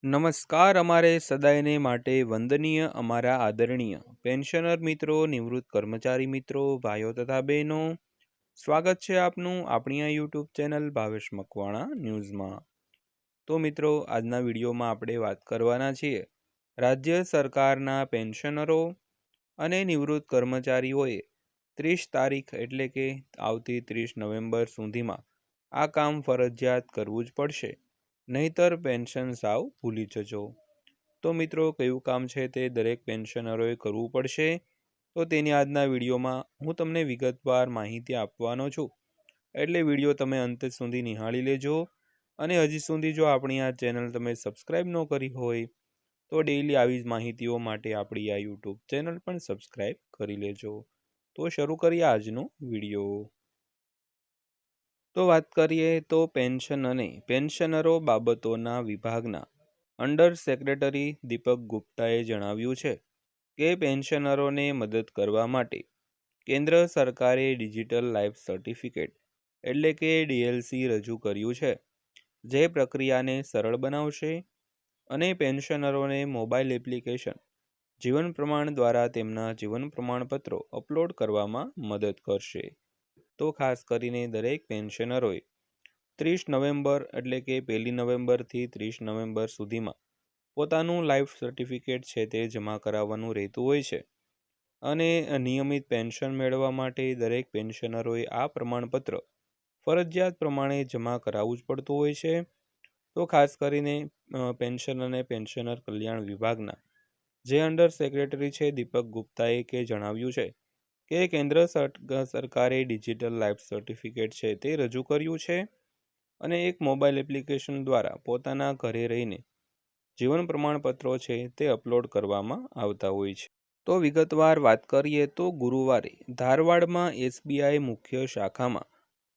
નમસ્કાર. અમારે સદાયને માટે વંદનીય અમારા આદરણીય પેન્શનર મિત્રો, નિવૃત્ત કર્મચારી મિત્રો, ભાઈઓ તથા બહેનો, સ્વાગત છે આપનું આપણી આ યુટ્યુબ ચેનલ ભાવેશ મકવાણા ન્યૂઝમાં. તો મિત્રો, આજના વિડીયોમાં આપણે વાત કરવાના છીએ રાજ્ય સરકારના પેન્શનરો અને નિવૃત્ત કર્મચારીઓએ 30 તારીખ એટલે કે આવતી 30 નવેમ્બર સુધીમાં આ કામ ફરજિયાત કરવું જ પડશે, નહીતર પેન્શન સાવ ભૂલી જજો. તો મિત્રો, કયું કામ છે તે દરેક પેન્શનરોએ કરવું પડશે, તો તેની આજના વિડીયોમાં હું તમને વિગતવાર માહિતી આપવાનો છું. એટલે વિડીયો તમે અંત સુધી નિહાળી લેજો. અને હજી સુધી જો આપણી આ ચેનલ તમે સબસ્ક્રાઈબ ન કરી હોય તો ડેઈલી આવી જ માહિતીઓ માટે આપણી આ યુટ્યુબ ચેનલ પણ સબસ્ક્રાઈબ કરી લેજો. તો શરૂ કરીએ આજનો વિડીયો. તો વાત કરીએ તો પેન્શન અને પેન્શનરો બાબતોના વિભાગના અંડર સેક્રેટરી દીપક ગુપ્તાએ જણાવ્યું છે કે પેન્શનરોને મદદ કરવા માટે કેન્દ્ર સરકારે ડિજિટલ લાઈફ સર્ટિફિકેટ એટલે કે ડીએલસી રજૂ કર્યું છે, જે પ્રક્રિયાને સરળ બનાવશે અને પેન્શનરોને મોબાઈલ એપ્લિકેશન જીવન પ્રમાણ દ્વારા તેમના જીવન પ્રમાણપત્રો અપલોડ કરવામાં મદદ કરશે. તો ખાસ કરીને દરેક પેન્શનરોએ 30 નવેમ્બર એટલે કે 1 નવેમ્બરથી 30 નવેમ્બર સુધીમાં પોતાનું લાઈફ સર્ટિફિકેટ છે તે જમા કરાવવાનું રહેતું હોય છે. અને નિયમિત પેન્શન મેળવવા માટે દરેક પેન્શનરોએ આ પ્રમાણપત્ર ફરજિયાત પ્રમાણે જમા કરાવવું જ પડતું હોય છે. તો ખાસ કરીને પેન્શન અને પેન્શનર કલ્યાણ વિભાગના જે અંડર સેક્રેટરી છે દીપક ગુપ્તાએ જણાવ્યું છે કે કેન્દ્ર સરકારે ડિજિટલ લાઈફ સર્ટિફિકેટ છે તે રજૂ કર્યું છે અને એક મોબાઈલ એપ્લિકેશન દ્વારા પોતાના ઘરે રહીને જીવન પ્રમાણપત્રો છે તે અપલોડ કરવામાં આવતા હોય છે. તો વિગતવાર વાત કરીએ તો ગુરુવારે ધારવાડમાં એસબીઆઈ મુખ્ય શાખામાં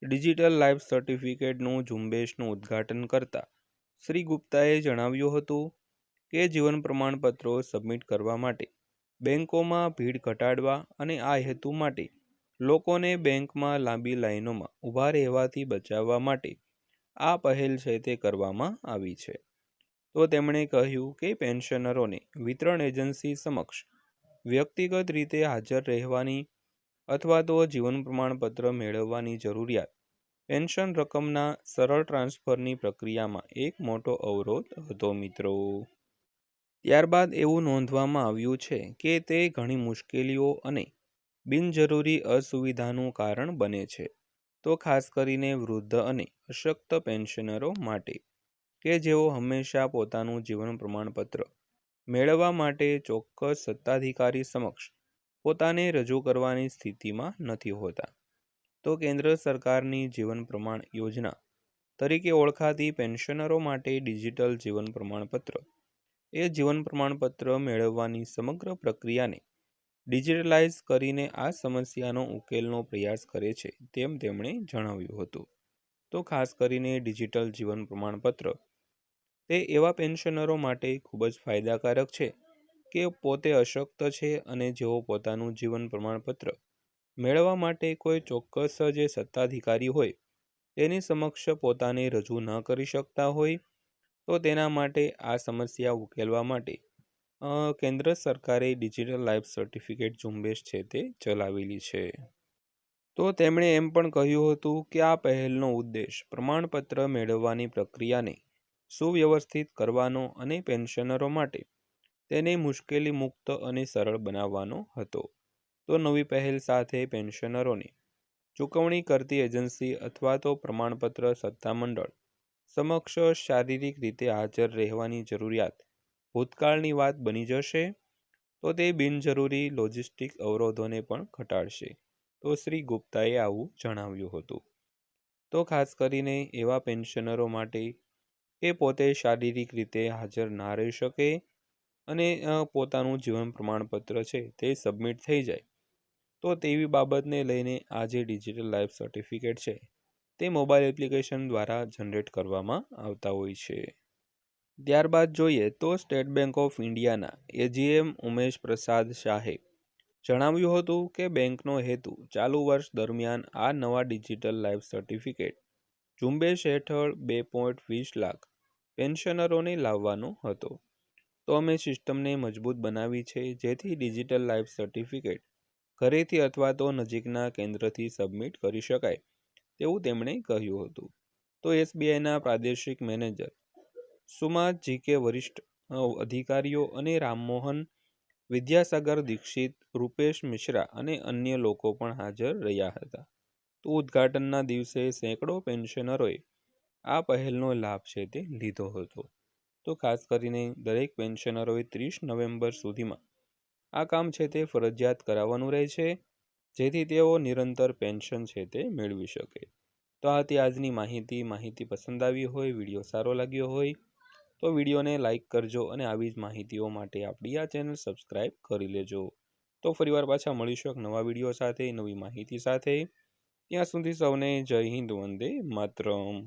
ડિજિટલ લાઈફ સર્ટિફિકેટનું ઝુંબેશનું ઉદ્ઘાટન કરતા શ્રી ગુપ્તાએ જણાવ્યું હતું કે જીવન પ્રમાણપત્રો સબમિટ કરવા માટે બેંકોમાં ભીડ ઘટાડવા અને આ હેતુ માટે લોકોને બેંકમાં લાંબી લાઈનોમાં ઊભા રહેવાથી બચાવવા માટે આ પહેલ છે તે કરવામાં આવી છે. તો તેમણે કહ્યું કે પેન્શનરોને વિતરણ એજન્સી સમક્ષ વ્યક્તિગત રીતે હાજર રહેવાની અથવા તો જીવન પ્રમાણપત્ર મેળવવાની જરૂરિયાત પેન્શન રકમના સરળ ટ્રાન્સફરની પ્રક્રિયામાં એક મોટો અવરોધ હતો મિત્રો. ત્યારબાદ એવું નોંધવામાં આવ્યું છે કે તે ઘણી મુશ્કેલીઓ અને બિનજરૂરી અસુવિધાનું કારણ બને છે. તો ખાસ કરીને વૃદ્ધ અને અશક્ત પેન્શનરો માટે કે જેઓ હંમેશા પોતાનું જીવન પ્રમાણપત્ર મેળવવા માટે ચોક્કસ સત્તાધિકારી સમક્ષ પોતાને રજૂ કરવાની સ્થિતિમાં નથી હોતા. તો કેન્દ્ર સરકારની જીવન પ્રમાણ યોજના તરીકે ઓળખાતી પેન્શનરો માટે ડિજિટલ જીવન પ્રમાણપત્ર એ જીવન પ્રમાણપત્ર મેળવવાની સમગ્ર પ્રક્રિયાને ડિજિટલાઇઝ કરીને આ સમસ્યાનો ઉકેલનો પ્રયાસ કરે છે તેમ તેમણે જણાવ્યું હતું. તો ખાસ કરીને ડિજિટલ જીવન પ્રમાણપત્ર તે એવા પેન્શનરો માટે ખૂબ જ ફાયદાકારક છે કે પોતે અશક્ત છે અને જેઓ પોતાનું જીવન પ્રમાણપત્ર મેળવવા માટે કોઈ ચોક્કસ જે સત્તાધિકારી હોય તેની સમક્ષ પોતાને રજૂ ન કરી શકતા હોય, તો તેના માટે આ સમસ્યા ઉકેલવા માટે કેન્દ્ર સરકારે ડિજિટલ લાઈફ સર્ટિફિકેટ ઝુંબેશ છે તે ચલાવેલી છે. તો તેમણે એમ પણ કહ્યું હતું કે આ પહેલનો ઉદ્દેશ પ્રમાણપત્ર મેળવવાની પ્રક્રિયાને સુવ્યવસ્થિત કરવાનો અને પેન્શનરો માટે તેને મુશ્કેલી મુક્ત અને સરળ બનાવવાનો હતો. તો નવી પહેલ સાથે પેન્શનરોને ચૂકવણી કરતી એજન્સી અથવા તો પ્રમાણપત્ર સત્તામંડળ સમક્ષ શારીરિક રીતે હાજર રહેવાની જરૂરિયાત ભૂતકાળની વાત બની જશે. તો તે બિનજરૂરી લોજિસ્ટિક અવરોધોને પણ ઘટાડશે. તો શ્રી ગુપ્તાએ આવું જણાવ્યું હતું. તો ખાસ કરીને એવા પેન્શનરો માટે કે પોતે શારીરિક રીતે હાજર ના રહી શકે અને પોતાનું જીવન પ્રમાણપત્ર છે તે સબમિટ થઈ જાય, તો તેવી બાબતને લઈને આ જે ડિજિટલ લાઈફ સર્ટિફિકેટ છે તે મોબાઈલ એપ્લિકેશન દ્વારા જનરેટ કરવામાં આવતા હોય છે. ત્યારબાદ જોઈએ તો સ્ટેટ બેંક ઓફ ઇન્ડિયાના એજીએમ ઉમેશ પ્રસાદ શાહે જણાવ્યું હતું કે બેંકનો હેતુ ચાલુ વર્ષ દરમિયાન આ નવા ડિજિટલ લાઈફ સર્ટિફિકેટ ઝુંબેશ હેઠળ 2.20 લાખ પેન્શનરોને લાવવાનો હતો. તો અમે સિસ્ટમને મજબૂત બનાવી છે, જેથી ડિજિટલ લાઈફ સર્ટિફિકેટ ઘરેથી અથવા તો નજીકના કેન્દ્રથી સબમિટ કરી શકાય તેવું તેમણે કહ્યું હતું. તો એસબીઆઈના પ્રાદેશિક મેનેજર સુમા જીકે, વરિષ્ઠ અધિકારીઓ અને રામમોહન, વિદ્યાસાગર દીક્ષિત, રૂપેશ મિશ્રા અને અન્ય લોકો પણ હાજર રહ્યા હતા. તો ઉદ્ઘાટનના દિવસે સેંકડો પેન્શનરોએ આ પહેલનો લાભ છે તે લીધો હતો. તો ખાસ કરીને દરેક પેન્શનરોએ 30 નવેમ્બર સુધીમાં આ કામ છે તે ફરજિયાત કરાવવાનું રહે છે, જેથી તેઓ નિરંતર પેન્શન છે તે મેળવી શકે. તો આ હતી આજની માહિતી પસંદ આવી હોય, વિડીયો સારો લાગ્યો હોય તો વિડીયોને લાઇક કરજો અને આવી જ માહિતીઓ માટે આપણી આ ચેનલ સબસ્ક્રાઈબ કરી લેજો. તો ફરીવાર પાછા મળીશું એક નવા વિડીયો સાથે, નવી માહિતી સાથે. ત્યાં સુધી સૌને જય હિન્દ, વંદે માતરમ.